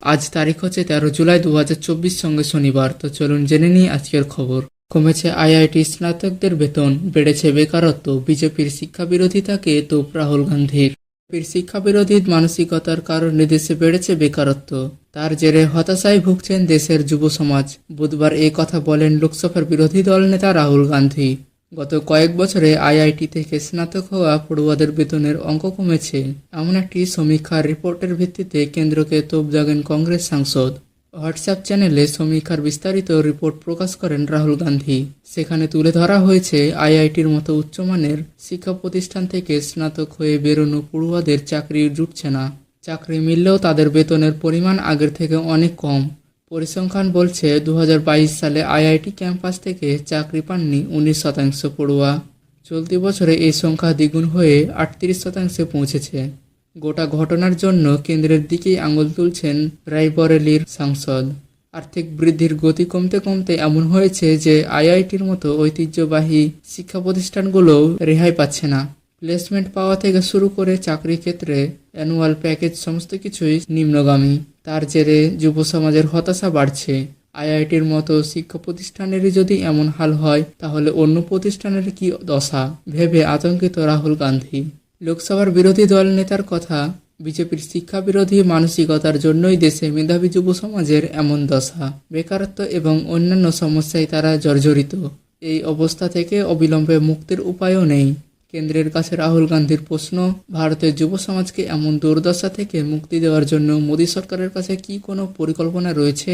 আজ তারিখ হচ্ছে 13 জুলাই 2024, সঙ্গে শনিবার। তো চলুন জেনে নিই আজকের খবর। কমেছে আইআইটি স্নাতকদের বেতন, বেড়েছে বেকারত্ব, বিজেপির শিক্ষা বিরোধিতাকে তোপ রাহুল গান্ধীর। বিজেপির শিক্ষা বিরোধী মানসিকতার কারণে দেশে বেড়েছে বেকারত্ব। তার জেরে হতাশায় ভুগছেন দেশের যুব সমাজ। বুধবার এই কথা বলেন লোকসভার বিরোধী দল নেতা রাহুল গান্ধী। গত কয়েক বছরে আইআইটি থেকে স্নাতক হওয়া পড়ুয়াদের বেতনের অঙ্ক কমেছে, এমন একটি সমীক্ষার রিপোর্টের ভিত্তিতে কেন্দ্রকে তোপ দাগেন কংগ্রেস সাংসদ। হোয়াটসঅ্যাপ চ্যানেলে সমীক্ষার বিস্তারিত রিপোর্ট প্রকাশ করেন রাহুল গান্ধী। সেখানে তুলে ধরা হয়েছে আইআইটির মতো উচ্চমানের শিক্ষা প্রতিষ্ঠান থেকে স্নাতক হয়ে বেরোনো পড়ুয়াদের চাকরি জুটছে না। চাকরি মিললেও তাদের বেতনের পরিমাণ আগের থেকে অনেক কম। পরিসংখ্যান বলছে 2022 সালে আইআইটি ক্যাম্পাস থেকে চাকরি পাননি 19% পড়ুয়া। চলতি বছরে এই সংখ্যা দ্বিগুণ হয়ে 38% পৌঁছেছে। গোটা ঘটনার জন্য কেন্দ্রের দিকেই আঙুল তুলছেন রায়বরেলির সাংসদ। আর্থিক বৃদ্ধির গতি কমতে কমতে এমন হয়েছে যে আইআইটির মতো ঐতিহ্যবাহী শিক্ষা প্রতিষ্ঠানগুলোও রেহাই পাচ্ছে না। প্লেসমেন্ট পাওয়া থেকে শুরু করে চাকরির ক্ষেত্রে অ্যানুয়াল প্যাকেজ সমস্ত কিছুই নিম্নগামী। তার জেরে যুব সমাজের হতাশা বাড়ছে। আইআইটির মতো শিক্ষা প্রতিষ্ঠানেরই যদি এমন হাল হয়, তাহলে অন্য প্রতিষ্ঠানের কি দশা ভেবে আতঙ্কিত রাহুল গান্ধী। লোকসভার বিরোধী দল নেতার কথা, বিজেপির শিক্ষা বিরোধী মানসিকতার জন্যই দেশে মেধাবী যুব সমাজের এমন দশা। বেকারত্ব এবং অন্যান্য সমস্যায় তারা জর্জরিত। এই অবস্থা থেকে অবিলম্বে মুক্তির উপায়ও নেই। কেন্দ্রের কাছে রাহুল গান্ধীর প্রশ্ন, ভারতের যুব সমাজকে এমন দুর্দশা থেকে মুক্তি দেওয়ার জন্য মোদী সরকারের কাছে কি কোনো পরিকল্পনা রয়েছে?